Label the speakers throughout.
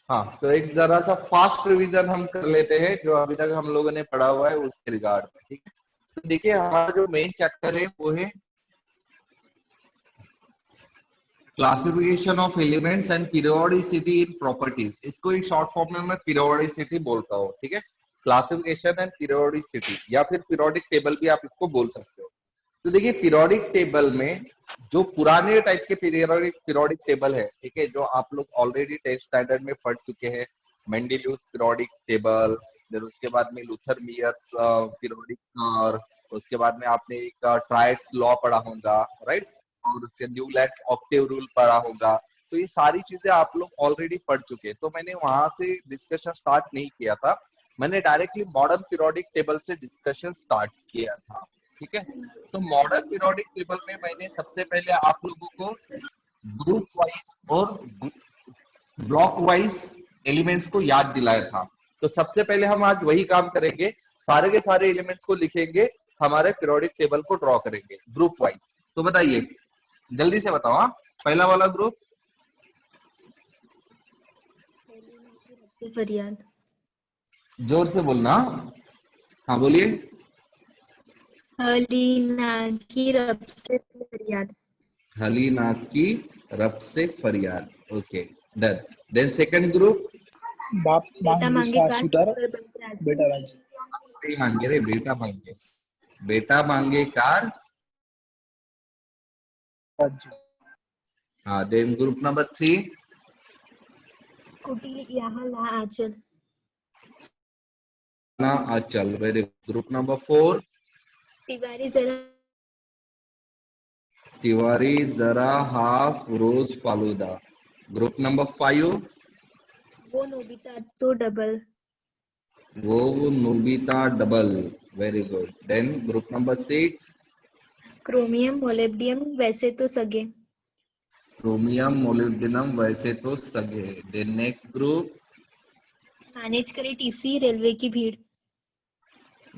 Speaker 1: हाँ, तो एक जरा सा फास्ट रिवीजन हम कर लेते हैं जो अभी तक हम लोगों ने पढ़ा हुआ है उसके रिगार्ड में, ठीक है। तो देखिए हमारा जो मेन चैप्टर है वो है classification of elements and periodicity in properties. इसको एक शॉर्ट फॉर्म में मैं पीरियोडिसिटी बोलता हूँ, ठीक है। क्लासिफिकेशन एंड पीरियोडिसिटी या फिर पीरियोडिक टेबल भी आप इसको बोल सकते हो। तो देखिए पीरियोडिक टेबल में जो पुराने टाइप के पीरियोडिक टेबल है, ठीक है, जो आप लोग ऑलरेडी 10th स्टैंडर्ड में पढ़ चुके हैं, मेंडेलियस पीरियोडिक टेबल, फिर उसके बाद में लूथर मियर्स पीरियोडिक और उसके बाद में आपने एक ट्रायड्स लॉ पढ़ा होगा, राइट, और उसके न्यूलैंड्स ऑक्टेव रूल पढ़ा होगा। तो ये सारी चीजें आप लोग ऑलरेडी पढ़ चुके हैं, तो मैंने वहां से डिस्कशन स्टार्ट नहीं किया था, मैंने डायरेक्टली मॉडर्न पीरियोडिक टेबल से डिस्कशन स्टार्ट किया था, ठीक है। तो मॉडर्न पीरियोडिक टेबल में मैंने सबसे पहले आप लोगों को ग्रुप वाइज और ब्लॉक वाइज एलिमेंट्स को याद दिलाया था। तो सबसे पहले हम आज वही काम करेंगे, सारे के सारे एलिमेंट्स को लिखेंगे, हमारे पीरियोडिक टेबल को ड्रॉ करेंगे ग्रुप वाइज। तो बताइए, जल्दी से बताओ। हाँ, पहला वाला ग्रुप
Speaker 2: फरियाद।
Speaker 1: जोर से बोलना। हाँ बोलिए।
Speaker 2: हलीना की रब से फरियाद।
Speaker 1: हलीना की रब से फरियाद। Okay, done. Then second group
Speaker 3: बाप
Speaker 2: बेटा
Speaker 3: मांगे
Speaker 2: मांगे काश
Speaker 3: सासुदार
Speaker 2: पर बनते राजी।
Speaker 3: बेटा राजी।
Speaker 1: मांगे रे बेटा मांगे, बेटा मांगे कार।
Speaker 3: राजी।
Speaker 1: हाँ, देन ग्रुप नंबर 3
Speaker 2: कुटिल यहाँ ला आंचल।
Speaker 1: ना अचल। वेरी। ग्रुप नंबर 4
Speaker 2: तिवारी जरा
Speaker 1: तिवारी जरा half rose falooda. Group number 5
Speaker 2: वो नोबिता तो डबल।
Speaker 1: वो Nobita double. Very good. Then group number 6
Speaker 2: chromium molybdenum वैसे तो सगे।
Speaker 1: क्रोमियम मोलिब्डेनम वैसे तो सगे। देन नेक्स्ट ग्रुप
Speaker 2: मैनेज करे टीसी रेलवे की भीड़।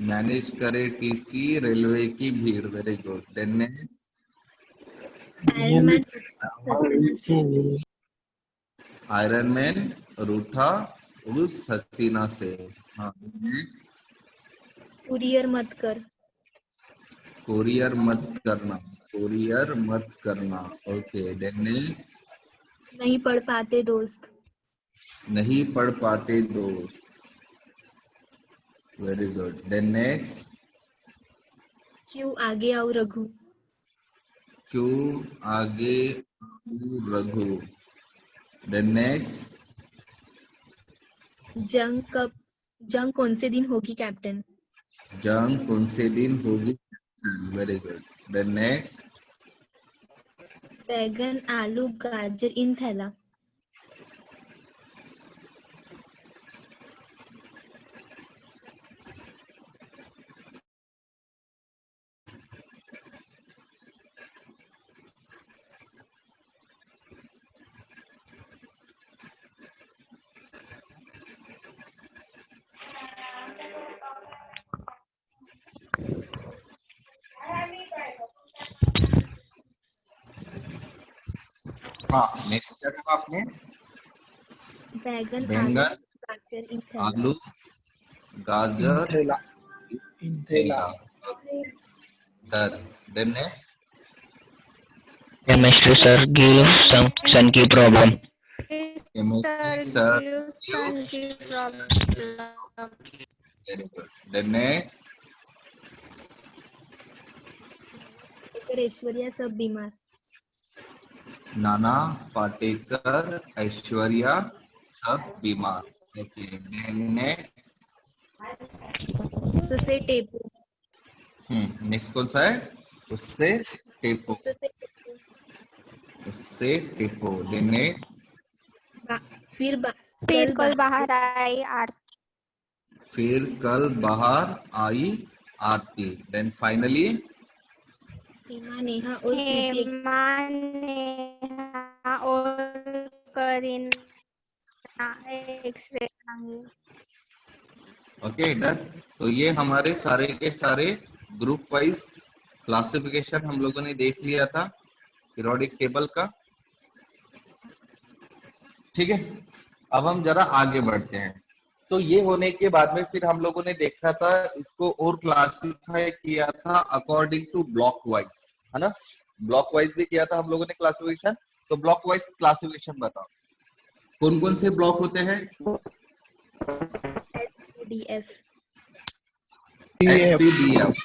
Speaker 1: मैनेज करे टीसी रेलवे की भीड़। Very good. Then next
Speaker 2: iron man हसीना से।
Speaker 1: आयरन मैन रूठा उस हसीना से। हाँ, नेक्स्ट
Speaker 2: कुरियर मत कर।
Speaker 1: कोरियर मत करना, कोरियर मत करना। ओके, देन नेक्स्ट
Speaker 2: नहीं पढ़ पाते दोस्त।
Speaker 1: नहीं पढ़ पाते दोस्त। Very good. देन नेक्स्ट
Speaker 2: क्यों आगे आओ रघु।
Speaker 1: क्यों आगे आओ रघु। देन नेक्स्ट
Speaker 2: जंग कौन से दिन होगी कैप्टन।
Speaker 1: जंग कौन से दिन होगी। Very good. देन नेक्स्ट
Speaker 2: बैगन आलू गाजर इन थैला।
Speaker 1: हाँ, नेक्स्ट क्या कहा आपने।
Speaker 2: बैगन आलू
Speaker 1: बैंगन
Speaker 2: गाजर इन थैला।
Speaker 1: आलू गाजर
Speaker 3: इंथेला इंथेला।
Speaker 1: केला। Done. Then next
Speaker 4: Chemistry sir give some sun की problem.
Speaker 1: Chemistry sir very good. Then next
Speaker 2: Aishwarya सब बीमार।
Speaker 1: नाना पाटेकर ऐश्वर्या सब बीमार। ओके, देन नेक्स्ट
Speaker 2: उससे टेपू।
Speaker 1: नेक्स्ट कौन सा है। उससे टेपो,
Speaker 2: उससे टेपू।
Speaker 1: उससे टेपो। देन नेक्स्ट
Speaker 2: फिर
Speaker 5: कल बाहर आई आरती।
Speaker 1: फिर कल बाहर आई आरती। देन फाइनली
Speaker 2: हेमा नेहा और प्रीति
Speaker 5: हेमा नेहा और करीना एक्सरे मांगी।
Speaker 1: Okay, done. तो ये हमारे सारे के सारे ग्रुप वाइज क्लासिफिकेशन हम लोगों ने देख लिया था पीरियोडिक टेबल का, ठीक है। अब हम जरा आगे बढ़ते हैं। तो ये होने के बाद में फिर हम लोगों ने देखा था, इसको और क्लासिफाई किया था अकॉर्डिंग टू ब्लॉक वाइज, है ना। ब्लॉक वाइज भी किया था हम लोगों ने क्लासिफिकेशन। तो ब्लॉक वाइज क्लासिफिकेशन बताओ, कौन कौन से ब्लॉक होते हैं?
Speaker 2: DF
Speaker 1: SPDF।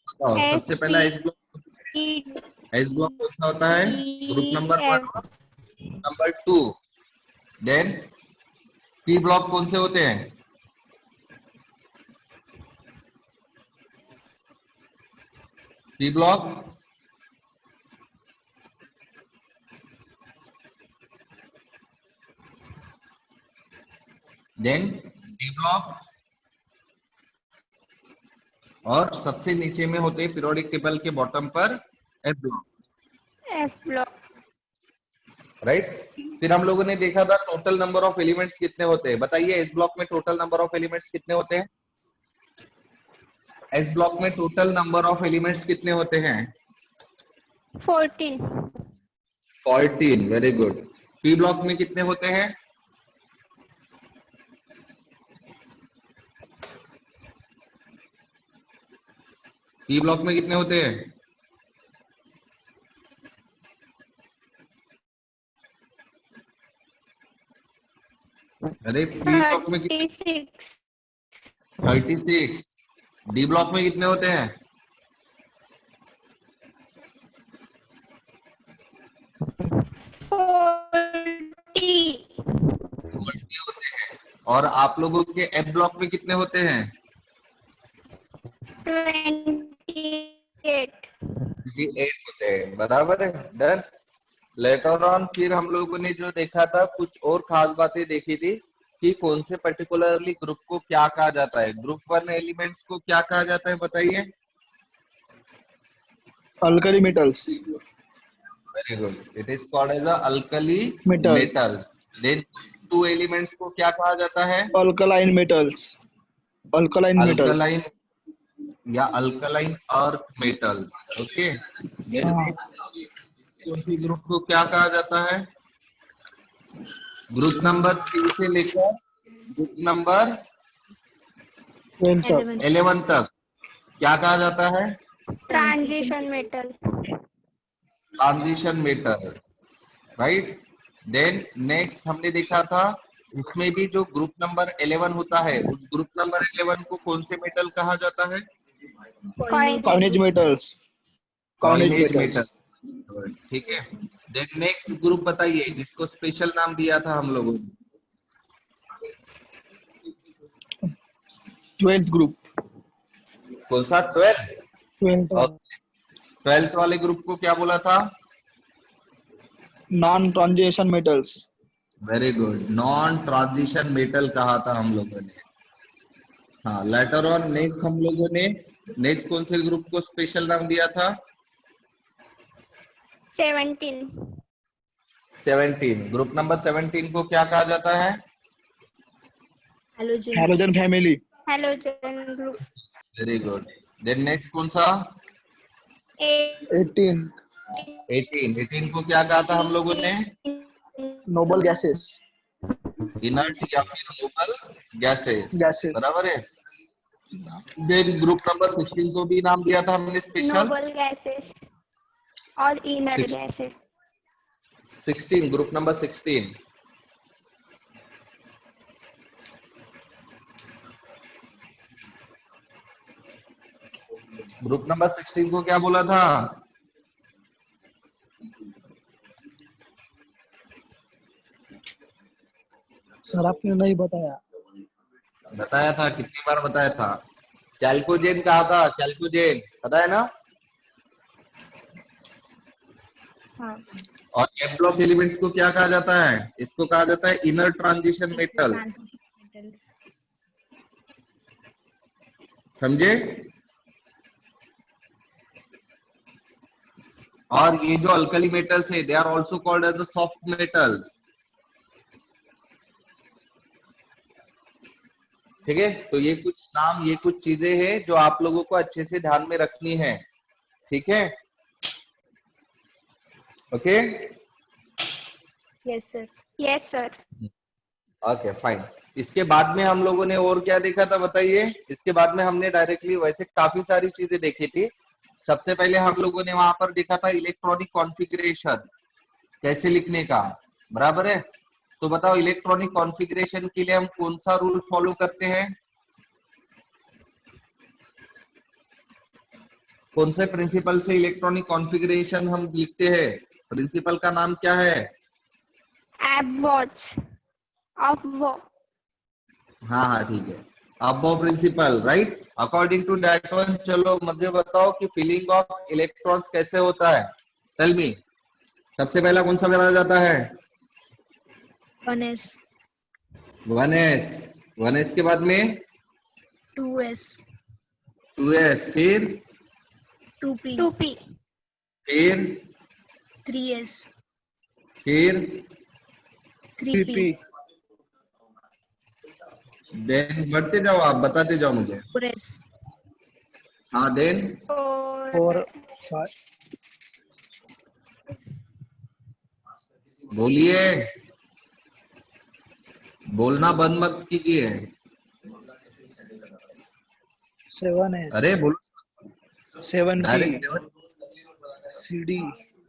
Speaker 1: बताओ सबसे पहला एस ब्लॉक कौन सा होता है? ग्रुप नंबर 1 और नंबर 2। देन पी ब्लॉक कौन से होते हैं? P block then D block, और सबसे नीचे में होते हैं पीरियोडिक टेबल के बॉटम पर F block,
Speaker 5: F block.
Speaker 1: Right. फिर हम लोगों ने देखा था टोटल नंबर ऑफ एलिमेंट्स कितने होते हैं। बताइए एस ब्लॉक में टोटल नंबर ऑफ एलिमेंट्स कितने होते हैं? एस ब्लॉक में टोटल नंबर ऑफ एलिमेंट्स कितने होते हैं?
Speaker 5: 14.
Speaker 1: 14, वेरी गुड। पी ब्लॉक में कितने होते हैं? पी ब्लॉक में कितने होते हैं? अरे पी ब्लॉक में
Speaker 5: 36.
Speaker 1: 36। डी ब्लॉक में कितने होते हैं?
Speaker 5: 40.
Speaker 1: 40 होते हैं। और आप लोगों के एफ ब्लॉक में कितने होते हैं?
Speaker 5: 28.
Speaker 1: 28 होते हैं, बराबर है। डन। लेटर ऑन फिर हम लोगों ने जो देखा था, कुछ और खास बातें देखी थी कि कौन से पर्टिकुलरली ग्रुप को क्या कहा जाता है। ग्रुप 1 एलिमेंट्स को क्या कहा जाता है बताइए?
Speaker 3: Alkali metals.
Speaker 1: Very good, it is called as alkali
Speaker 3: Metal.
Speaker 1: Metals. Then 2 elements को क्या कहा जाता है?
Speaker 3: Alkaline metals. Alkaline metal.
Speaker 1: Alkaline या अल्कलाइन अर्थ मेटल्स। ओके। कौन सी ग्रुप को क्या कहा जाता है? ग्रुप नंबर 3 से लेकर ग्रुप नंबर 11 तक क्या कहा जाता है?
Speaker 5: Transition metal.
Speaker 1: Transition metal, right. Then next हमने देखा था, इसमें भी जो ग्रुप नंबर 11 होता है, उस ग्रुप नंबर 11 को कौन से मेटल कहा जाता है?
Speaker 3: Coinage metals.
Speaker 1: कॉइनेज मेटल, ठीक है। देन नेक्स्ट ग्रुप बताइए जिसको स्पेशल नाम दिया था हम लोगों ने।
Speaker 3: 12th group.
Speaker 1: कौन सा? 12th।
Speaker 3: 12th
Speaker 1: 12th वाले ग्रुप को क्या बोला था?
Speaker 3: Non transition metals.
Speaker 1: Very good, non transition metal कहा था हम लोगों ने। हाँ, लेटर ऑन नेक्स्ट हम लोगों ने नेक्स्ट कौन से ग्रुप को स्पेशल नाम दिया था?
Speaker 5: 17.
Speaker 1: 17। ग्रुप नंबर 17 को क्या कहा जाता है?
Speaker 3: Halogen family.
Speaker 5: Halogen group.
Speaker 1: Very good. Then next कौन सा?
Speaker 3: 18
Speaker 1: 18 को क्या कहा था हम लोगों ने?
Speaker 3: Noble gases.
Speaker 1: इनर्ट या फिर नोबल गैसेस,
Speaker 3: Gases.
Speaker 1: बराबर है। देन ग्रुप नंबर 16 को भी नाम दिया था हमने special.
Speaker 5: Noble gases or inert
Speaker 1: Six-
Speaker 5: gases.
Speaker 1: 16, group number 16। Group number 16 को क्या बोला था?
Speaker 3: सर आपने नहीं बताया।
Speaker 1: बताया था, कितनी बार बताया था? कैल्कोजेन कहा था, कैल्कोजेन, पता है ना।
Speaker 2: हाँ।
Speaker 1: और एफ ब्लॉक एलिमेंट्स को क्या कहा जाता है? इसको कहा जाता है इनर ट्रांजिशन मेटल, समझे। और ये जो अल्कली मेटल्स है, they are also called as the soft metals, ठीक है। तो ये कुछ नाम, ये कुछ चीजें हैं जो आप लोगों को अच्छे से ध्यान में रखनी है, ठीक है। Okay.
Speaker 2: Yes, sir.
Speaker 5: Yes, sir.
Speaker 1: Okay fine. इसके बाद में हम लोगों ने और क्या देखा था बताइए? इसके बाद में हमने डायरेक्टली वैसे काफी सारी चीजें देखी थी। सबसे पहले हम लोगों ने वहां पर देखा था इलेक्ट्रॉनिक कॉन्फ़िगरेशन कैसे लिखने का, बराबर है? तो बताओ इलेक्ट्रॉनिक कॉन्फ़िगरेशन के लिए हम कौन सा रूल फॉलो करते हैं? कौन से प्रिंसिपल से इलेक्ट्रॉनिक कॉन्फ़िगरेशन हम लिखते हैं? प्रिंसिपल का नाम क्या है?
Speaker 5: Abbot's. Abbo.
Speaker 1: हाँ हाँ ठीक है, aufbau principle, right. According to that one चलो मुझे बताओ कि फीलिंग ऑफ इलेक्ट्रॉन्स कैसे होता है? Tell me. सबसे पहला कौन सा करा जाता है?
Speaker 2: 1s
Speaker 1: 1s। 1s के बाद में
Speaker 2: 2s
Speaker 1: 2s, फिर
Speaker 2: 2p
Speaker 5: 2p.
Speaker 1: फिर
Speaker 2: 3s
Speaker 1: फिर
Speaker 2: 3p
Speaker 3: 3p
Speaker 1: देन बढ़ते जाओ, आप बताते जाओ मुझे।
Speaker 2: 4s
Speaker 1: हाँ देन
Speaker 3: 4 5
Speaker 1: बोलिए, बोलना बंद मत कीजिए।
Speaker 3: 7s
Speaker 1: अरे बोलो
Speaker 3: 7p
Speaker 1: डायरेक्ट।
Speaker 3: CD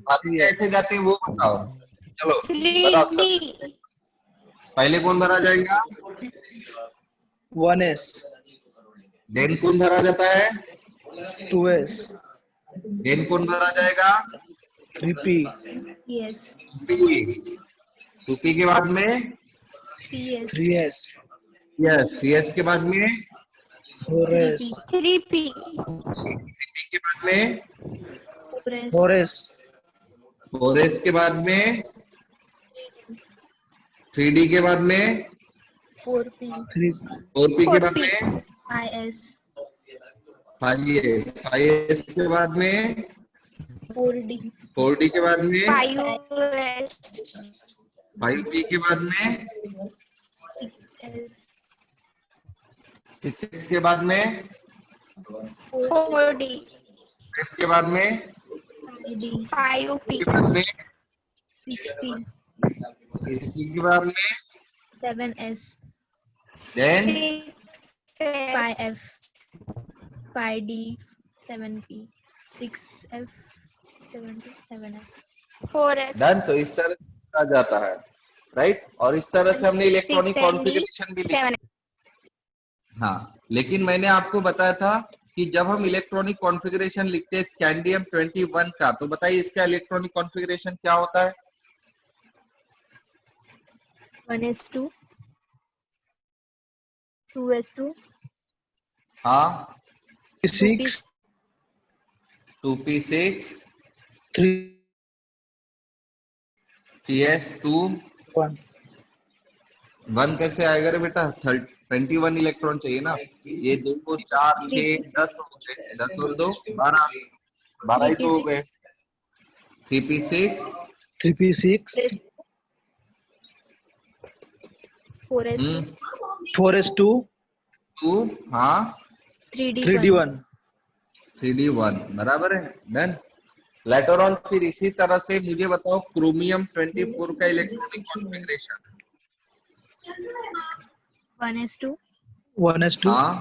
Speaker 1: बातें कैसे जाती है वो बताओ। चलो बताओ
Speaker 5: 3d.
Speaker 1: पहले कौन भरा जाएगा?
Speaker 3: 1s
Speaker 1: देन कौन भरा जाता है?
Speaker 3: 2s
Speaker 1: देन कौन भरा जाएगा?
Speaker 3: 3p
Speaker 2: yes
Speaker 1: 2p के बाद में
Speaker 2: 3s
Speaker 3: 3s
Speaker 1: यस, cs के बाद में
Speaker 3: 4s
Speaker 5: 3p.
Speaker 1: 3p के बाद में
Speaker 2: 4s
Speaker 3: 4s
Speaker 1: 4s के बाद में 3d के बाद में
Speaker 2: 4p
Speaker 3: 3
Speaker 1: 4p के बाद
Speaker 5: 4p.
Speaker 1: में
Speaker 2: 5s
Speaker 1: 5s 5s के बाद में
Speaker 2: 4d
Speaker 1: 4d के बाद में
Speaker 5: 5s.
Speaker 1: 5p के बाद में
Speaker 2: 6s
Speaker 1: 6s के बाद में
Speaker 5: 4d.
Speaker 1: 5 के बाद में
Speaker 2: 5d
Speaker 5: 5p.
Speaker 1: के बाद में
Speaker 2: 6p
Speaker 1: 6 के बाद में
Speaker 2: 7s
Speaker 1: then
Speaker 5: 6s.
Speaker 2: 5f 5d 7p 6f 7f
Speaker 5: 4s.
Speaker 1: Done. तो इस तरह से आ जाता है, राइट। और इस तरह से हमने इलेक्ट्रॉनिक
Speaker 5: 6
Speaker 1: कॉन्फ़िगरेशन भी लिखा।
Speaker 5: 7.
Speaker 1: हाँ, लेकिन मैंने आपको बताया था कि जब हम इलेक्ट्रॉनिक कॉन्फ़िगरेशन लिखते हैं स्कैंडियम 21 का, तो बताइए इसका इलेक्ट्रॉनिक कॉन्फ़िगरेशन क्या होता है?
Speaker 2: 1s2 2s2
Speaker 1: हाँ
Speaker 3: 6
Speaker 1: 2p6
Speaker 3: 3
Speaker 1: cs2
Speaker 3: 1
Speaker 1: 1 कैसे आएगा रे बेटा? 21 इलेक्ट्रॉन चाहिए ना। ये 2 4 6 10 हो गए, 10 और 2 12, 12 ही तो हो गए। 3p6
Speaker 3: 3p6
Speaker 2: 4s2
Speaker 3: 4s2
Speaker 1: 2 हाँ
Speaker 2: 3d1
Speaker 3: 3d1
Speaker 1: 3d1 बराबर है। डन। लेटर ऑन फिर इसी तरह से मुझे बताओ क्रोमियम 24 का इलेक्ट्रॉनिक कॉन्फ़िगरेशन।
Speaker 2: 1s2
Speaker 3: 1s2
Speaker 1: हाँ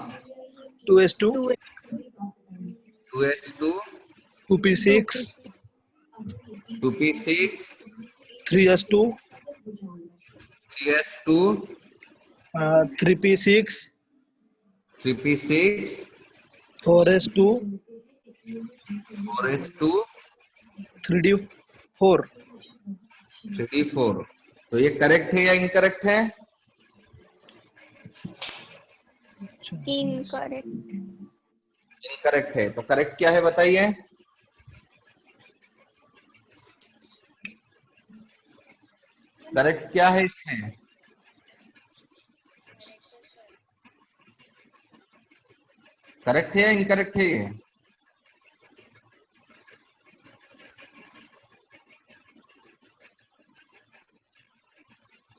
Speaker 3: 2s2
Speaker 2: 2s2
Speaker 1: 2s2
Speaker 3: 2p6
Speaker 1: 2p6
Speaker 3: 3s2
Speaker 1: cs2
Speaker 3: 3p6
Speaker 1: 3p6
Speaker 3: 4s2
Speaker 1: 4s2
Speaker 3: 3d4
Speaker 1: 3d4। तो ये करेक्ट है या इनकरेक्ट है?
Speaker 5: Incorrect.
Speaker 1: इनकरेक्ट है। तो करेक्ट क्या है बताइए? करेक्ट क्या है इसमें? करेक्ट है या इनकरेक्ट है ये?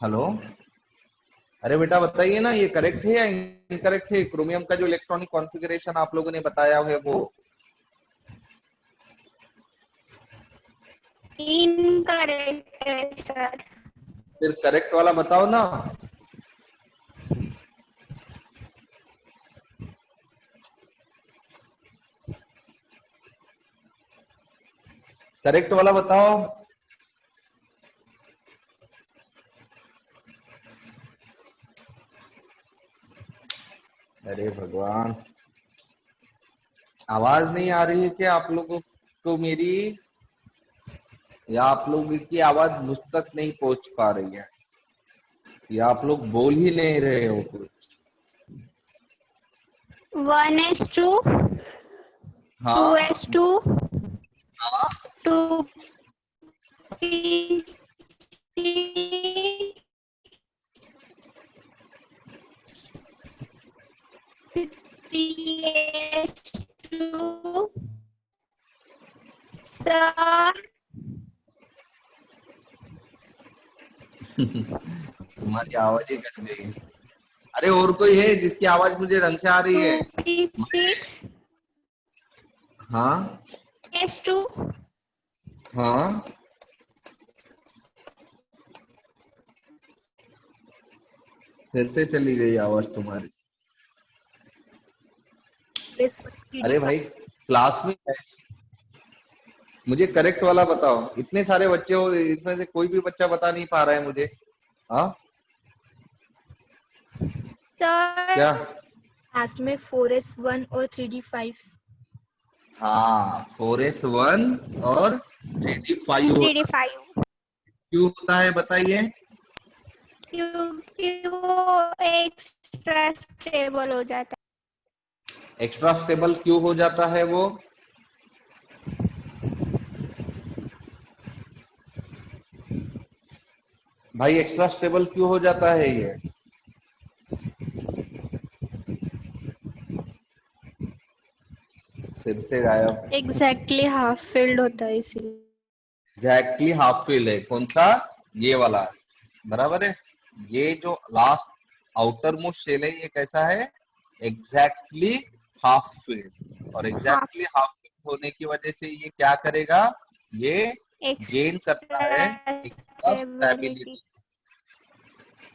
Speaker 1: हेलो, अरे बेटा बताइए ना, ये करेक्ट है या इनकरेक्ट है? क्रोमियम का जो इलेक्ट्रॉनिक कॉन्फ़िगरेशन आप लोगों ने बताया है वो।
Speaker 5: Incorrect, sir.
Speaker 1: फिर करेक्ट वाला बताओ ना। करेक्ट वाला बताओ। अरे भगवान, आवाज नहीं आ रही है क्या आप लोगों को मेरी, या आप लोगों की आवाज मुझ तक नहीं पहुंच पा रही है, या आप लोग बोल ही नहीं रहे हो कुछ।
Speaker 5: 1:2,
Speaker 1: हाँ
Speaker 5: 2:2,
Speaker 1: हाँ
Speaker 5: 2PC, 3:2, sir,
Speaker 1: तुम्हारी आवाज ही कट गई। अरे और कोई है जिसकी आवाज मुझे ढंग से आ रही है?
Speaker 5: 2P6,
Speaker 1: हाँ
Speaker 5: S2,
Speaker 1: हाँ, फिर से चली गई आवाज तुम्हारी। अरे भाई क्लास में मुझे करेक्ट वाला बताओ। इतने सारे बच्चे हो, इसमें से कोई भी बच्चा बता नहीं पा रहा है मुझे। हाँ
Speaker 5: sir,
Speaker 1: क्या?
Speaker 2: लास्ट में 4S1 और 3D5।
Speaker 1: हाँ 4S1 और 3D5 होता है।
Speaker 5: 3D5,
Speaker 1: क्यों होता है बताइए?
Speaker 5: क्योंकि वो एक्स्ट्रा स्टेबल हो जाता
Speaker 1: एक्स्ट्रा स्टेबल क्यों हो जाता है वो? भाई एक्स्ट्रा स्टेबल क्यों हो जाता है ये? फिर से गायब।
Speaker 6: है। एग्जैक्टली हाफ फिल्ड होता है इसीलिए।
Speaker 1: एग्जैक्टली हाफ फील्ड है। कौन सा? ये वाला, बराबर है। ये जो लास्ट आउटर मोस्ट शेल है ये कैसा है? Exactly half field. और एग्जैक्टली हाफ फील्ड होने की वजह से ये क्या करेगा? ये
Speaker 5: है।
Speaker 1: गेन करता है extra stability.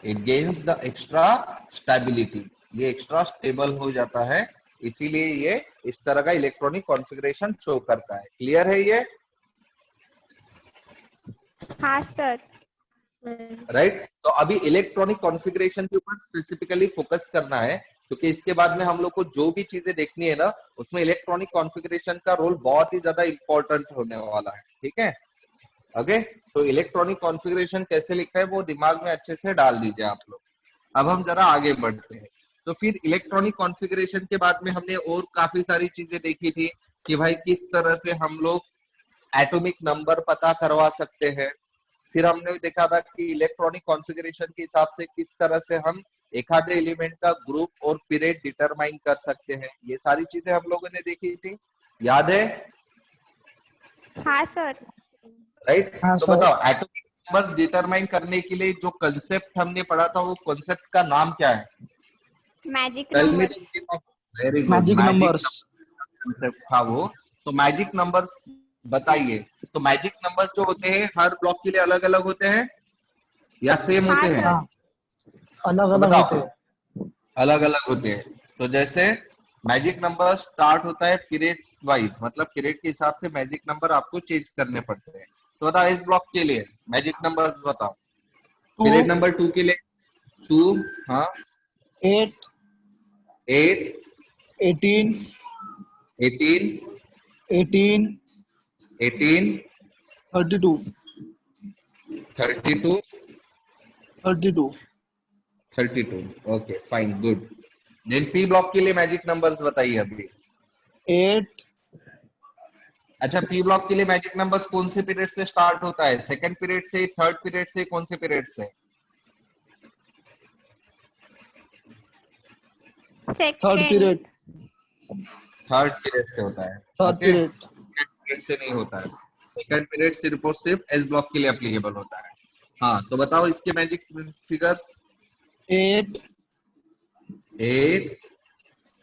Speaker 1: It gains the extra stability. ये एक्स्ट्रा स्टेबल हो जाता है, इसीलिए ये इस तरह का इलेक्ट्रॉनिक कॉन्फ़िगरेशन शो करता है। क्लियर है ये?
Speaker 5: हाँ सर,
Speaker 1: राइट। तो अभी इलेक्ट्रॉनिक कॉन्फ़िगरेशन के ऊपर स्पेसिफिकली फोकस करना है, क्योंकि इसके बाद में हम लोग को जो भी चीजें देखनी है ना, उसमें इलेक्ट्रॉनिक कॉन्फ़िगरेशन का रोल बहुत ही ज्यादा इंपॉर्टेंट होने वाला है। ठीक है, ओके। तो इलेक्ट्रॉनिक कॉन्फ़िगरेशन कैसे लिखा है वो दिमाग में अच्छे से डाल दीजिए आप लोग। अब हम जरा आगे बढ़ते हैं। तो फिर इलेक्ट्रॉनिक कॉन्फ़िगरेशन के बाद में हमने और काफी सारी चीजें देखी थी कि भाई किस तरह से हम लोग एटॉमिक नंबर पता करवा सकते हैं। फिर हमने देखा था कि इलेक्ट्रॉनिक कॉन्फ़िगरेशन के हिसाब से किस तरह से हम एक आधे एलिमेंट का ग्रुप और पीरियड डिटरमाइन कर सकते हैं। ये सारी चीजें हम लोगों ने देखी थी, याद है?
Speaker 5: हाँ सर,
Speaker 1: राइट।
Speaker 3: हाँ
Speaker 1: तो
Speaker 3: सर।
Speaker 1: बताओ एटॉमिक नंबर्स डिटरमाइन करने के लिए जो कंसेप्ट हमने पढ़ा था वो कंसेप्ट का नाम क्या है?
Speaker 5: Magic
Speaker 1: tell me the
Speaker 5: numbers.
Speaker 1: Name of. Very good,
Speaker 3: magic
Speaker 1: magic
Speaker 3: numbers.
Speaker 1: Concept था वो। तो मैजिक नंबर्स बताइए। तो मैजिक नंबर्स जो होते हैं हर ब्लॉक के लिए अलग अलग होते हैं या सेम
Speaker 5: हाँ
Speaker 1: होते हैं?
Speaker 5: सर,
Speaker 3: हाँ, अलग
Speaker 1: तो
Speaker 3: अलग
Speaker 1: बताओ।
Speaker 3: होते हैं।
Speaker 1: अलग अलग होते हैं। तो जैसे मैजिक नंबर स्टार्ट होता है पीरियड वाइज, मतलब पीरियड के हिसाब से मैजिक नंबर आपको चेंज करने पड़ते हैं। तो बताओ इस ब्लॉक के लिए मैजिक नंबर बताओ। पीरियड
Speaker 3: 2,
Speaker 1: नंबर 2 के लिए 2, हाँ
Speaker 3: 8,
Speaker 1: 8,
Speaker 3: 18,
Speaker 1: 18,
Speaker 3: 18,
Speaker 1: 18,
Speaker 3: 32,
Speaker 1: 32,
Speaker 3: 32,
Speaker 1: 32। Okay fine, good. Then P block के लिए मैजिक नंबर्स बताइए अभी।
Speaker 3: 8,
Speaker 1: अच्छा, पी ब्लॉक के लिए मैजिक नंबर्स कौन से पीरियड से स्टार्ट होता है? सेकंड पीरियड से, थर्ड पीरियड से, कौन से पीरियड से?
Speaker 3: Third
Speaker 5: second,
Speaker 3: period,
Speaker 1: third period से होता है।
Speaker 3: Third
Speaker 1: okay,
Speaker 3: period,
Speaker 1: second period से नहीं होता है। सेकंड पीरियड सिर्फ और सिर्फ एस ब्लॉक के लिए एप्लीकेबल होता है। हाँ, तो बताओ इसके मैजिक फिगर्स।
Speaker 3: 8,
Speaker 1: 8,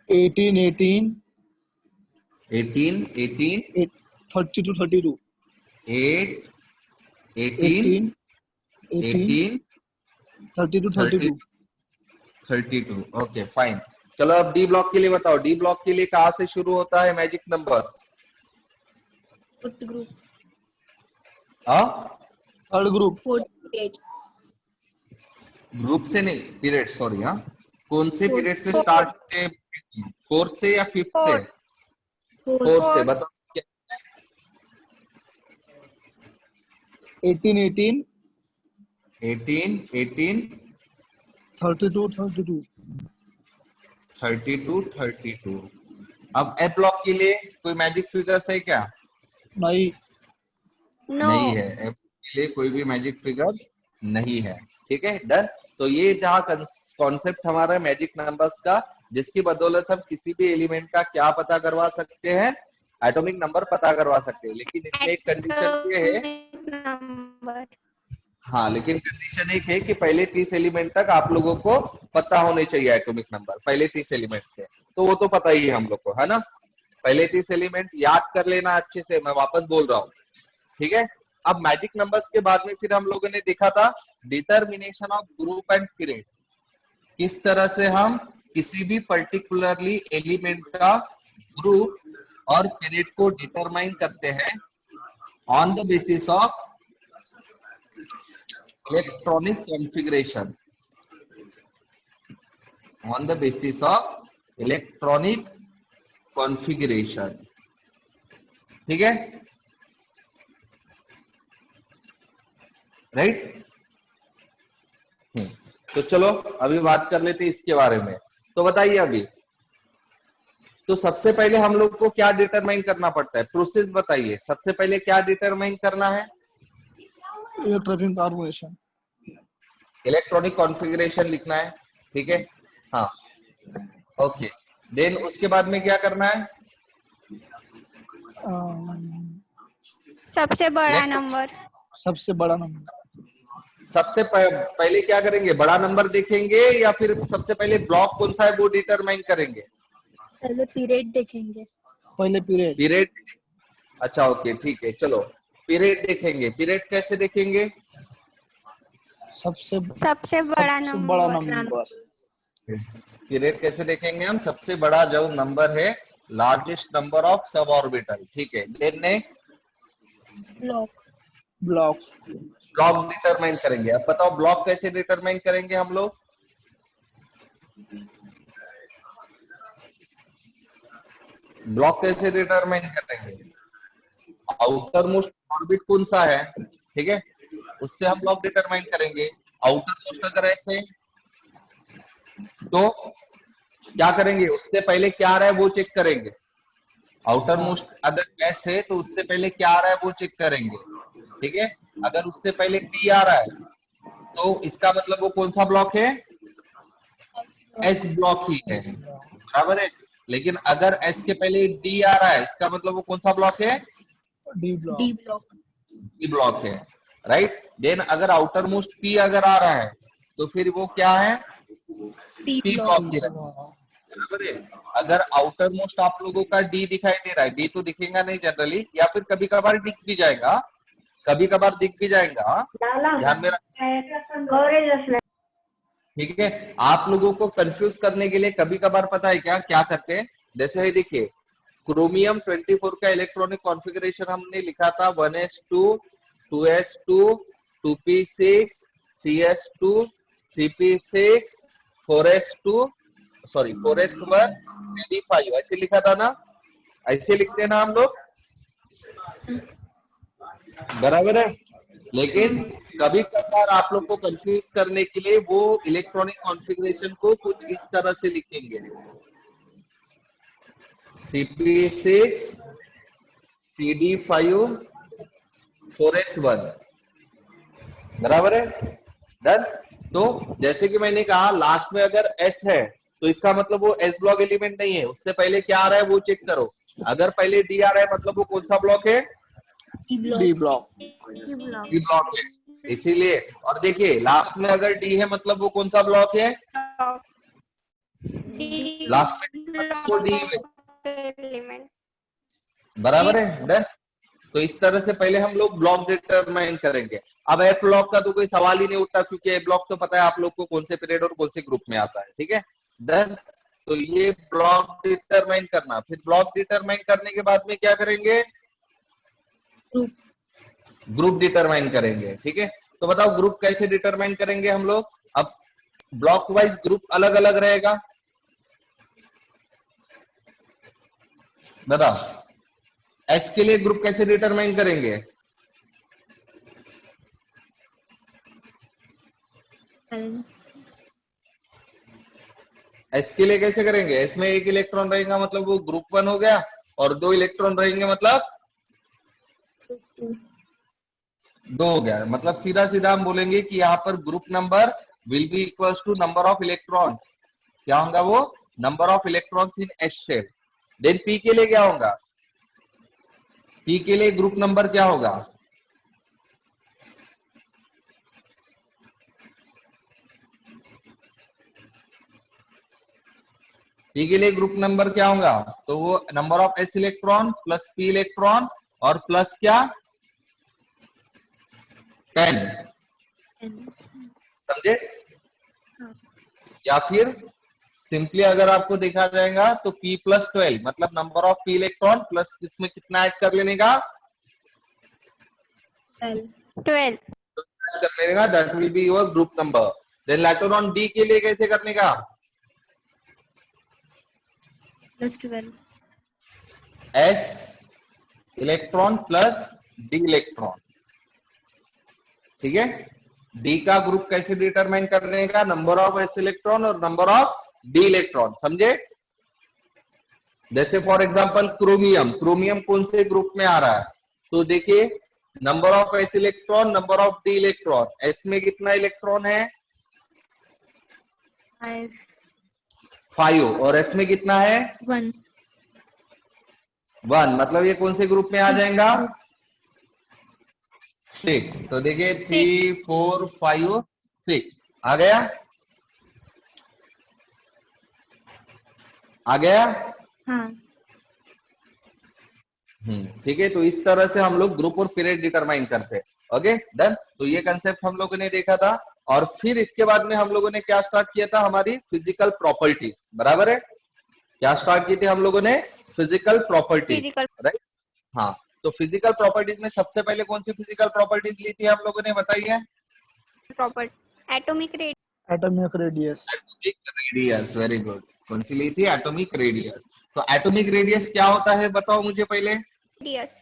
Speaker 3: 18, 18,
Speaker 1: 18, 18,
Speaker 3: 32, 32,
Speaker 1: 8, 18,
Speaker 3: 18, 18,
Speaker 1: 18,
Speaker 3: 32,
Speaker 1: 30,
Speaker 3: 32,
Speaker 1: 32। Okay fine. चलो अब डी ब्लॉक के लिए बताओ। डी ब्लॉक के लिए कहाँ से शुरू होता है मैजिक नंबर्स?
Speaker 2: Fourth group.
Speaker 1: हाँ,
Speaker 3: थर्ड ग्रुप,
Speaker 2: 48
Speaker 1: ग्रुप से नहीं, पीरियड, सॉरी। हाँ, कौन से
Speaker 2: Fourth.
Speaker 1: पीरियड से स्टार्ट होते? फोर्थ से या फिफ्थ से?
Speaker 5: Fourth.
Speaker 1: फोर्थ से।
Speaker 5: Fourth.
Speaker 1: बताओ क्या?
Speaker 3: 18 18
Speaker 1: 18 18
Speaker 3: 32 32
Speaker 1: 32 32। अब ए ब्लॉक के लिए कोई मैजिक फिगर्स है क्या?
Speaker 3: नहीं,
Speaker 5: No.
Speaker 1: नहीं है, ए ब्लॉक के लिए कोई भी मैजिक फिगर्स नहीं है। ठीक है, डन। तो ये जहाँ कॉन्सेप्ट हमारा मैजिक नंबर्स का, जिसकी बदौलत हम किसी भी एलिमेंट का क्या पता करवा सकते हैं? एटॉमिक नंबर पता करवा सकते हैं। लेकिन इसमें एक कंडीशन ये है,
Speaker 5: Number.
Speaker 1: हाँ, लेकिन कंडीशन एक है कि पहले 30 एलिमेंट तक आप लोगों को पता होने चाहिए एटॉमिक नंबर, पहले 30 एलिमेंट से। तो वो तो पता ही है हम लोग को, है ना? पहले 30 एलिमेंट याद कर लेना अच्छे से, मैं वापस बोल रहा हूँ। ठीक है, अब मैजिक नंबर्स के बाद में फिर हम लोगों ने देखा था determination of group and period. किस तरह से हम किसी भी पर्टिकुलरली एलिमेंट का ग्रुप और पीरियड को डिटरमाइन करते हैं on the basis of electronic configuration, on the basis of electronic configuration। ठीक है, राइट? तो चलो अभी बात कर लेते हैं इसके बारे में। तो बताइए अभी, तो सबसे पहले हम लोग को क्या डिटरमाइन करना पड़ता है? प्रोसेस बताइए, सबसे पहले क्या डिटरमाइन करना है?
Speaker 3: इलेक्ट्रॉनिक कॉन्फ़िगरेशन,
Speaker 1: इलेक्ट्रॉनिक कॉन्फ़िगरेशन लिखना है। ठीक है, हाँ, ओके। देन उसके बाद में क्या करना है?
Speaker 5: सबसे बड़ा नंबर।
Speaker 3: सबसे बड़ा नंबर,
Speaker 1: सबसे पहले क्या करेंगे? बड़ा नंबर देखेंगे या फिर सबसे पहले ब्लॉक कौन सा है वो डिटरमाइन करेंगे?
Speaker 2: पहले पीरियड देखेंगे।
Speaker 3: पहले पीरियड,
Speaker 1: पीरियड। अच्छा, ओके, ठीक है, चलो पीरियड देखेंगे। पीरियड कैसे देखेंगे?
Speaker 3: सबसे
Speaker 5: सबसे बड़ा
Speaker 3: बड़ा
Speaker 5: नंबर।
Speaker 3: नंबर,
Speaker 1: पीरियड कैसे देखेंगे हम? सबसे बड़ा जो नंबर है, largest number of sub orbital. ठीक है, then next
Speaker 2: block.
Speaker 3: Block,
Speaker 1: block determine करेंगे। अब बताओ ब्लॉक कैसे डिटरमाइन करेंगे हम लोग? ब्लॉक कैसे डिटरमाइन करेंगे? आउटर मोस्ट ऑर्बिट कौन सा है, ठीक है, उससे हम ब्लॉक डिटरमाइन करेंगे। आउटर मोस्ट अगर ऐसे, तो क्या करेंगे? उससे पहले क्या आ रहा है वो चेक करेंगे। आउटर मोस्ट अगर एस है तो उससे पहले क्या आ रहा है वो चेक करेंगे। ठीक है, अगर उससे पहले टी आ रहा है तो इसका मतलब वो कौन सा ब्लॉक है? एस ब्लॉक ही है, बराबर है। लेकिन अगर एस के पहले डी आ रहा है, इसका मतलब वो कौन सा ब्लॉक है?
Speaker 3: D block,
Speaker 2: D block.
Speaker 1: D block है, राइट। देन अगर आउटर मोस्ट पी अगर आ रहा है तो फिर वो क्या है?
Speaker 2: P
Speaker 1: P
Speaker 2: block.
Speaker 1: ब्लॉक ही रहेगा, बराबर है। अगर आउटर मोस्ट आप लोगों का डी दिखाई दे रहा है, डी तो दिखेगा नहीं जनरली, या फिर कभी कभार दिख भी जाएगा, कभी कभार दिख भी जाएगा, ध्यान में रखना। ठीक है, आप लोगों को कंफ्यूज करने के लिए कभी कभार पता है क्या क्या करते हैं? जैसे है, देखिए, क्रोमियम 24 का इलेक्ट्रॉनिक कॉन्फ़िगरेशन हमने लिखा था 1s2 2s2 2p6 3s2 3p6 4s2 sorry 4s1 3d5, ऐसे लिखा था ना? ऐसे लिखते हैं ना हम लोग, बराबर है। लेकिन कभी कभार आप लोग को कंफ्यूज करने के लिए वो इलेक्ट्रॉनिक कॉन्फ़िगरेशन को कुछ इस तरह से लिखेंगे, 3p6 3d5 4s1, बराबर है, डन। तो जैसे कि मैंने कहा, लास्ट में अगर s है तो इसका मतलब वो s ब्लॉक एलिमेंट नहीं है, उससे पहले क्या आ रहा है वो चेक करो। अगर पहले d आ रहा है मतलब वो कौन सा ब्लॉक है?
Speaker 2: D block.
Speaker 3: D block,
Speaker 1: D block है, इसीलिए। और देखिए लास्ट में अगर डी है मतलब वो कौन सा ब्लॉक है? लास्ट में वो डी है,
Speaker 5: एलिमेंट।
Speaker 1: बराबर है, डन। तो इस तरह से पहले हम लोग ब्लॉक डिटरमाइन करेंगे। अब एफ ब्लॉक का तो कोई सवाल ही नहीं उठता, क्योंकि ए ब्लॉक तो पता है आप लोग को कौन से पीरियड और कौन से ग्रुप में आता है। ठीक है, डन। तो ये ब्लॉक डिटरमाइन करना, फिर ब्लॉक डिटरमाइन करने के बाद में क्या करेंगे? ग्रुप डिटरमाइन करेंगे, ठीक है। तो बताओ ग्रुप कैसे डिटरमाइन करेंगे हम लोग। अब ब्लॉक वाइज ग्रुप अलग अलग रहेगा, बताओ एस के लिए ग्रुप कैसे डिटरमाइन करेंगे। एस के लिए कैसे करेंगे, एस में एक इलेक्ट्रॉन रहेगा मतलब वो ग्रुप 1 हो गया, और 2 इलेक्ट्रॉन रहेंगे मतलब 2 हो गया। मतलब सीधा सीधा हम बोलेंगे कि यहाँ पर group number will be equals to number of electrons. क्या होगा वो, number of electrons in S shell. Then P के लिए क्या होगा, पी के लिए ग्रुप नंबर क्या होगा, पी के लिए ग्रुप नंबर क्या होगा, तो वो number of S electron plus P electron और प्लस क्या 10, समझे। या फिर सिंपली अगर आपको देखा जाएगा तो p प्लस 12 मतलब number of p electron plus इसमें कितना ऐड कर लेने का
Speaker 5: 12.
Speaker 1: कर लेने का, that will be your group number. Then later on d के लिए कैसे करने का,
Speaker 2: +12
Speaker 1: s electron plus d electron, ठीक है। d का ग्रुप कैसे डिटरमाइन करने का, नंबर ऑफ s इलेक्ट्रॉन और नंबर ऑफ d इलेक्ट्रॉन, समझे। जैसे फॉर एग्जांपल क्रोमियम, क्रोमियम कौन से ग्रुप में आ रहा है, तो देखिए number of s electron number of d electron, s में कितना इलेक्ट्रॉन है 5 और s में कितना है
Speaker 2: 1
Speaker 1: 1, मतलब ये कौन से ग्रुप में आ जाएगा 6। तो देखिए 3 4 5 6 आ गया, आ गया।
Speaker 2: हाँ
Speaker 1: ठीक है। तो इस तरह से हम लोग ग्रुप और पीरियड डिटरमाइन करते हैं। Okay done. तो ये कंसेप्ट हम लोगों ने देखा था, और फिर इसके बाद में हम लोगों ने क्या स्टार्ट किया था, हमारी फिजिकल प्रॉपर्टीज, बराबर है। क्या स्टार्ट किए थे हम लोगों ने, फिजिकल प्रॉपर्टीज,
Speaker 5: Physical
Speaker 1: राइट। हाँ, तो फिजिकल प्रॉपर्टीज में सबसे पहले कौन सी फिजिकल प्रॉपर्टीज ली थी हम लोगों ने, बताइए।
Speaker 5: property. Atomic
Speaker 3: atomic radius,
Speaker 1: atomic radius, very good. कौन सी ली थी, एटॉमिक रेडियस। तो एटॉमिक रेडियस क्या होता है बताओ मुझे पहले।
Speaker 5: radius.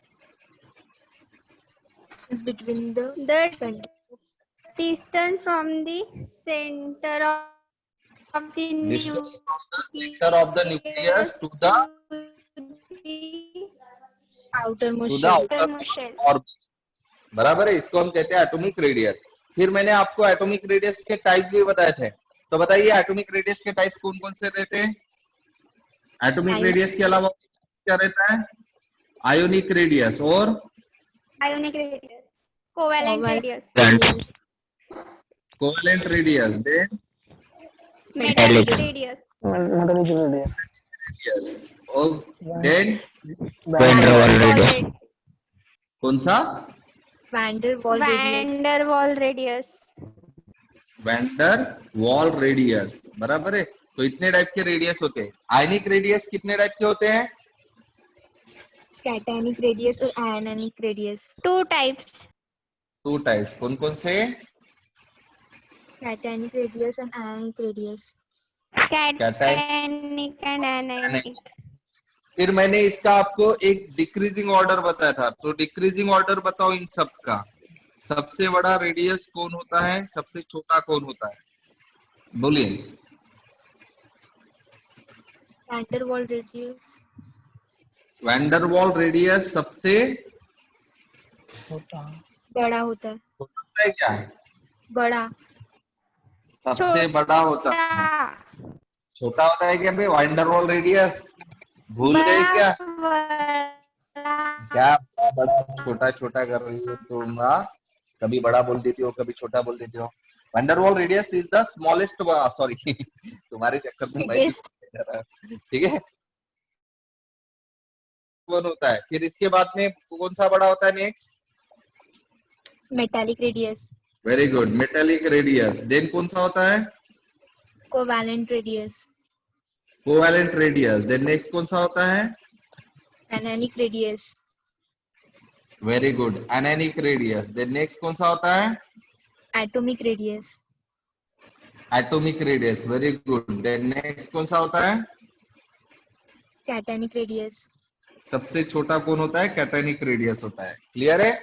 Speaker 2: is between the
Speaker 5: The
Speaker 2: center.
Speaker 5: distance from the center of the
Speaker 1: Distance from the center of the nucleus to the
Speaker 2: outermost
Speaker 1: the
Speaker 2: shell.
Speaker 5: outermost shell.
Speaker 1: orbit, बराबर है। इसको हम कहते हैं एटॉमिक रेडियस। फिर मैंने आपको एटॉमिक रेडियस के टाइप भी बताए थे, तो बताइए एटॉमिक रेडियस के टाइप कौन कौन से रहते हैं। एटॉमिक रेडियस के अलावा क्या रहता है, आयोनिक रेडियस और
Speaker 5: Ionic radius. Covalent radius.
Speaker 4: Current.
Speaker 1: Covalent radius, then
Speaker 5: Metallic radius.
Speaker 3: Metallic radius,
Speaker 1: radius, और then
Speaker 4: Van der Waals radius.
Speaker 1: कौन सा,
Speaker 2: van der Waals radius.
Speaker 5: Van der Waals radius.
Speaker 1: Wander wall radius, बराबर है। तो इतने type के radius होते हैं। आयनिक रेडियस कितने टाइप के होते हैं,
Speaker 2: Cationic radius और anionic radius.
Speaker 5: 2 types.
Speaker 1: 2 टाइप्स, कौन कौन से,
Speaker 2: Cationic radius and ionic radius.
Speaker 5: Cationic and anionic.
Speaker 1: फिर मैंने इसका आपको एक डिक्रीजिंग ऑर्डर बताया था, तो डिक्रीजिंग ऑर्डर बताओ इन सब का। सबसे बड़ा रेडियस कौन होता है, सबसे छोटा कौन होता है, बोलिए।
Speaker 2: Van der Waals radius.
Speaker 1: Van der Waals radius सबसे
Speaker 3: छोटा,
Speaker 2: बड़ा होता है,
Speaker 1: छोटा है क्या,
Speaker 2: बड़ा
Speaker 1: सबसे बड़ा होता है, छोटा होता है क्या भाई वैंडरवॉल रेडियस, भूल गए क्या, क्या बड़ा छोटा छोटा कर रही हो तुम, कभी बड़ा बोल देती हो कभी छोटा बोल देती हो। Van der Waals radius is the smallest, sorry तुम्हारे चक्कर में मैं ठीक है, कौन होता है। फिर इसके बाद में कौन सा बड़ा होता है next,
Speaker 2: metallic radius.
Speaker 1: Very good, metallic radius. Then कौन सा होता है,
Speaker 2: covalent radius.
Speaker 1: Covalent radius. Then next कौन सा होता है,
Speaker 2: anionic radius.
Speaker 1: Very good, anionic radius. Then next कौन सा होता है?
Speaker 2: atomic radius,
Speaker 1: atomic radius, very good. Then next कौन सा होता है?
Speaker 2: cationic radius,
Speaker 1: सबसे छोटा कौन होता है? कैटायनिक रेडियस होता है। क्लियर है?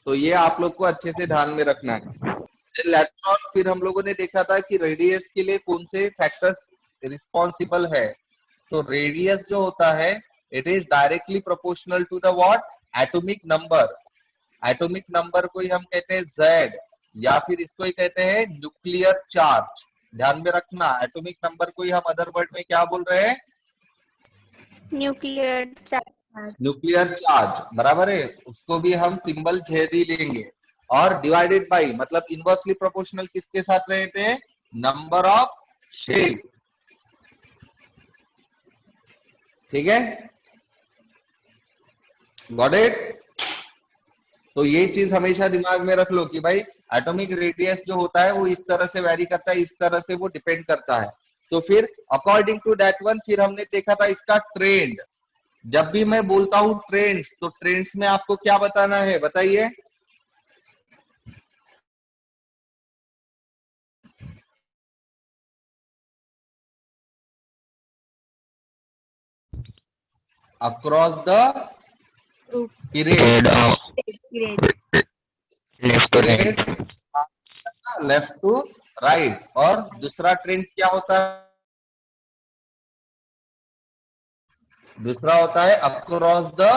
Speaker 1: तो ये आप लोग को अच्छे से ध्यान में रखना है। इलेक्ट्रॉन, फिर हम लोगों ने देखा था कि रेडियस के लिए कौन से फैक्टर्स रिस्पॉन्सिबल है। तो रेडियस जो होता है it is directly proportional to the what? Atomic number. Atomic number को ही हम कहते हैं Z, या फिर इसको ही कहते हैं न्यूक्लियर चार्ज। ध्यान में रखना, एटॉमिक नंबर को ही हम अदर वर्ड में क्या बोल रहे हैं?
Speaker 5: Nuclear charge.
Speaker 1: न्यूक्लियर चार्ज, बराबर है। उसको भी हम सिंबल Z ही लेंगे। और डिवाइडेड बाई मतलब इनवर्सली प्रोपोर्शनल किसके साथ रहते हैं? Number of shell. ठीक है, गॉट इट? तो ये चीज हमेशा दिमाग में रख लो कि भाई एटॉमिक रेडियस जो होता है वो इस तरह से वैरी करता है, इस तरह से वो डिपेंड करता है। तो फिर अकॉर्डिंग टू दैट वन फिर हमने देखा था इसका ट्रेंड। जब भी मैं बोलता हूं ट्रेंड्स, तो ट्रेंड्स में आपको क्या बताना है? बताइए। Across the
Speaker 2: group,
Speaker 1: period,
Speaker 2: grade,
Speaker 4: left to right,
Speaker 1: left to right. और दूसरा ट्रेंड क्या होता है? दूसरा होता है across the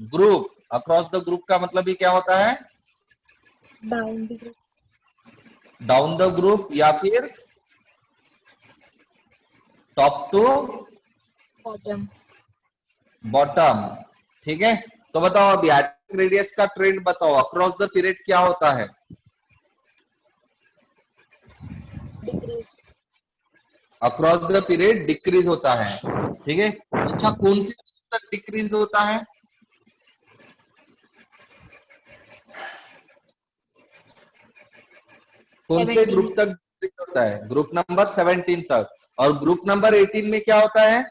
Speaker 1: group. Across the group का मतलब ही क्या होता है?
Speaker 2: down the group,
Speaker 1: down the group या फिर टॉप टू
Speaker 2: bottom,
Speaker 1: बॉटम। ठीक है, तो बताओ अभी एटॉमिक रेडियस का ट्रेंड बताओ, अक्रॉस द पीरियड क्या होता है?
Speaker 2: decrease,
Speaker 1: across the period decrease होता है। ठीक है, अच्छा कौन सी तक डिक्रीज होता है? कौन से
Speaker 2: 17,
Speaker 1: ग्रुप तक डिक्रीज होता है? ग्रुप नंबर 17 तक। और ग्रुप नंबर 18 में क्या होता है?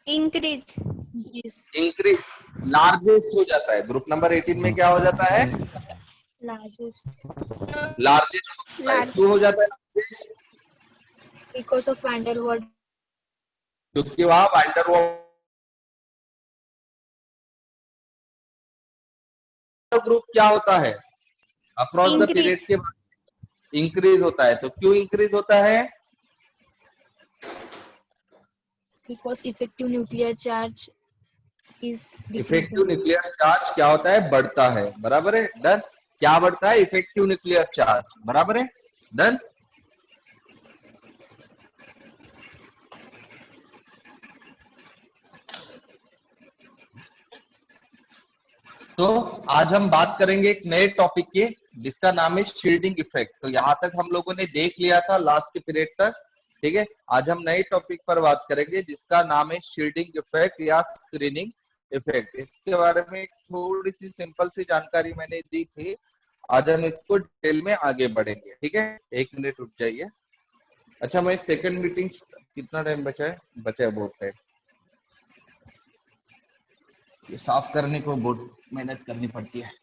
Speaker 5: इंक्रीज।
Speaker 2: increase,
Speaker 1: इंक्रीज, लार्जेस्ट हो जाता है। ग्रुप नंबर 18 में क्या हो जाता है?
Speaker 2: largest,
Speaker 1: लार्जेस्ट होता है।
Speaker 5: लार्ज।
Speaker 1: क्यों हो जाता है largest?
Speaker 2: because of van der Waals,
Speaker 1: क्योंकि वहां वैंडरवाल्स ग्रुप क्या होता है? Across the
Speaker 5: increase.
Speaker 1: पीरियड के बाद इंक्रीज होता है। तो क्यों इंक्रीज होता है?
Speaker 2: because effective nuclear charge is
Speaker 1: effective
Speaker 2: decreasing,
Speaker 1: nuclear charge क्या होता है? बढ़ता है। बराबर है, डन। क्या बढ़ता है? Effective nuclear charge. बराबर है, डन। तो आज हम बात करेंगे एक नए टॉपिक की जिसका नाम है शील्डिंग इफेक्ट। तो यहाँ तक हम लोगों ने देख लिया था लास्ट के पीरियड तक। ठीक है, आज हम नए टॉपिक पर बात करेंगे जिसका नाम है शील्डिंग इफेक्ट या स्क्रीनिंग इफेक्ट। इसके बारे में थोड़ी सी सिंपल सी जानकारी मैंने दी थी, आज हम इसको डिटेल में आगे बढ़ेंगे। ठीक है, एक मिनट रुक जाइए। अच्छा, मैं सेकंड मीटिंग, कितना टाइम बचा है? बचा है बहुत टाइम। ये साफ करने को बहुत मेहनत करनी पड़ती है।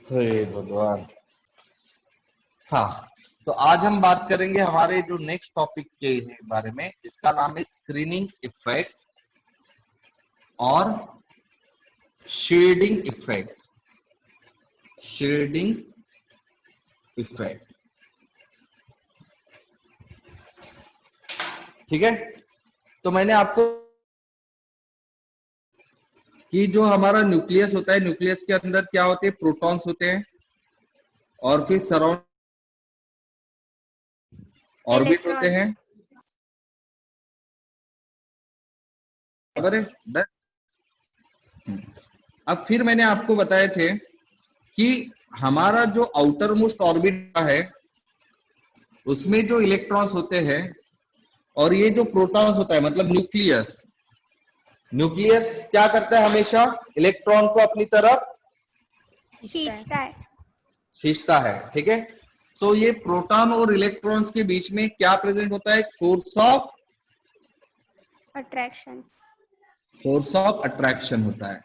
Speaker 1: हे भगवान। हाँ, तो आज हम बात करेंगे हमारे जो नेक्स्ट टॉपिक के बारे में, जिसका नाम है स्क्रीनिंग इफेक्ट और शेडिंग इफेक्ट। शेडिंग इफेक्ट, ठीक है। तो मैंने आपको कि जो हमारा न्यूक्लियस होता है, न्यूक्लियस के अंदर क्या होते हैं? प्रोटॉन्स होते हैं, और फिर सराउंड ऑर्बिट होते
Speaker 5: इलेक्ट्रॉन।
Speaker 1: हैं, बराबर है। अब फिर मैंने आपको बताए थे कि हमारा जो आउटर मोस्ट ऑर्बिट है उसमें जो इलेक्ट्रॉन्स होते हैं और ये जो प्रोटॉन्स होता है मतलब न्यूक्लियस, न्यूक्लियस क्या करता है, हमेशा इलेक्ट्रॉन को अपनी तरफ
Speaker 5: खींचता है।
Speaker 1: खींचता है, ठीक है। तो ये प्रोटॉन और इलेक्ट्रॉन्स के बीच में क्या प्रेजेंट होता है, force of
Speaker 5: attraction.
Speaker 1: Force of attraction होता है।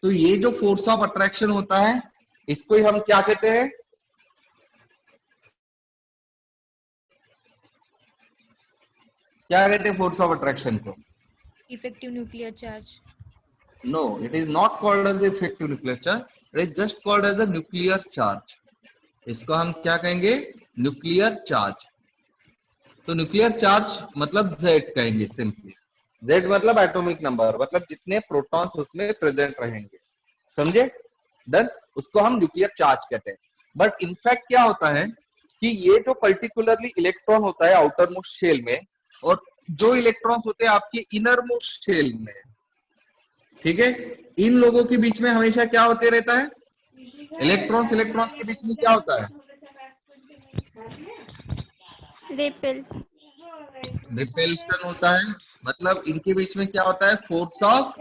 Speaker 1: तो ये जो फोर्स ऑफ अट्रैक्शन होता है इसको ही हम क्या कहते हैं, क्या कहते हैं फोर्स ऑफ अट्रैक्शन को?
Speaker 7: Effective nuclear charge.
Speaker 1: No, it is not called as effective nuclear charge. It is just called as a nuclear charge. इसको हम क्या कहेंगे, न्यूक्लियर चार्ज। तो न्यूक्लियर चार्ज मतलब Z कहेंगे सिंपली। Z मतलब एटॉमिक नंबर, मतलब जितने प्रोटॉन्स उसमें प्रेजेंट रहेंगे, समझे? डन। उसको हम न्यूक्लियर चार्ज कहते हैं। बट इनफैक्ट क्या होता है कि ये जो पर्टिकुलरली इलेक्ट्रॉन होता है आउटर मोस्ट शेल में और जो इलेक्ट्रॉन्स होते हैं आपके इनर मोस्ट शेल में, ठीक है, इन लोगों के बीच में हमेशा क्या होते रहता है, इलेक्ट्रॉन्स के बीच में क्या होता है, रिपल्शन होता है। मतलब इनके बीच में क्या होता है, फोर्स ऑफ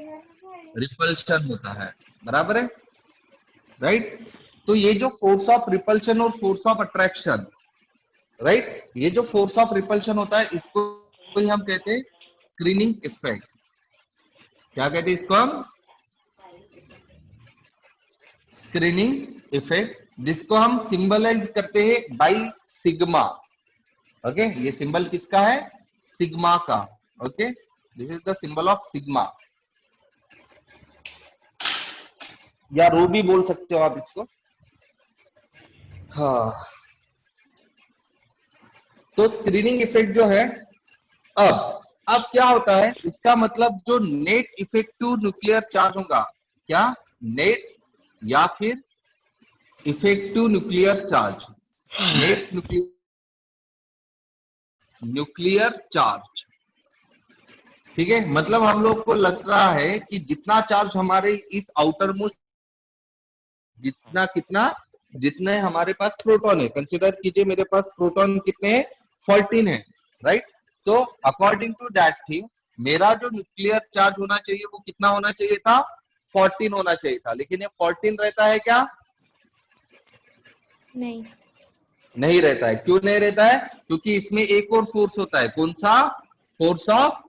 Speaker 1: रिपल्शन होता है, बराबर है, राइट। तो ये जो फोर्स ऑफ रिपल्शन और फोर्स ऑफ अट्रैक्शन, राइट, ये जो फोर्स ऑफ रिपल्शन होता है इसको हम कहते हैं स्क्रीनिंग इफेक्ट। क्या कहते हैं इसको हम, स्क्रीनिंग इफेक्ट, जिसको हम सिंबलाइज करते हैं बाई सिग्मा। ओके, ये सिंबल किसका है, सिग्मा का। Okay, this is the symbol of sigma, या रो भी बोल सकते हो आप इसको। हाँ, तो स्क्रीनिंग इफेक्ट जो है, अब क्या होता है, इसका मतलब जो नेट इफेक्टिव न्यूक्लियर चार्ज होगा, क्या नेट या फिर effective nuclear charge, net nuclear charge, ठीक है। मतलब हम लोग को लग रहा है कि जितना चार्ज हमारे इस आउटर मोस्ट, जितने हमारे पास प्रोटॉन है, कंसिडर कीजिए मेरे पास प्रोटॉन कितने हैं, 14 है, राइट। तो अकॉर्डिंग टू दैट थिंग मेरा जो न्यूक्लियर चार्ज होना चाहिए वो कितना होना चाहिए था, 14 होना चाहिए था। लेकिन ये 14 रहता है क्या, नहीं रहता है। क्यों नहीं रहता है, क्योंकि इसमें एक और फोर्स होता है, कौन सा, फोर्स ऑफ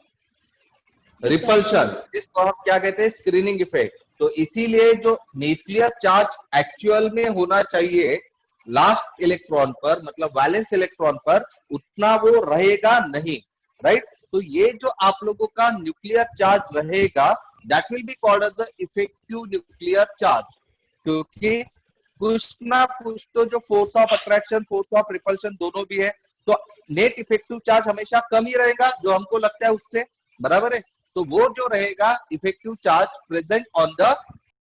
Speaker 1: रिपल्शन, जिसको हम क्या कहते हैं, स्क्रीनिंग इफेक्ट। तो इसीलिए जो न्यूक्लियर चार्ज एक्चुअल में होना चाहिए लास्ट इलेक्ट्रॉन पर, मतलब वैलेंस इलेक्ट्रॉन पर, उतना वो रहेगा नहीं, राइट। तो ये जो आप लोगों का न्यूक्लियर चार्ज रहेगा that will be called as the effective nuclear charge, क्योंकि कुछ ना कुछ तो जो force of attraction, force of repulsion दोनों भी है, तो नेट इफेक्टिव चार्ज हमेशा कम ही रहेगा जो हमको लगता है उससे, बराबर है। तो वो जो रहेगा effective charge present on the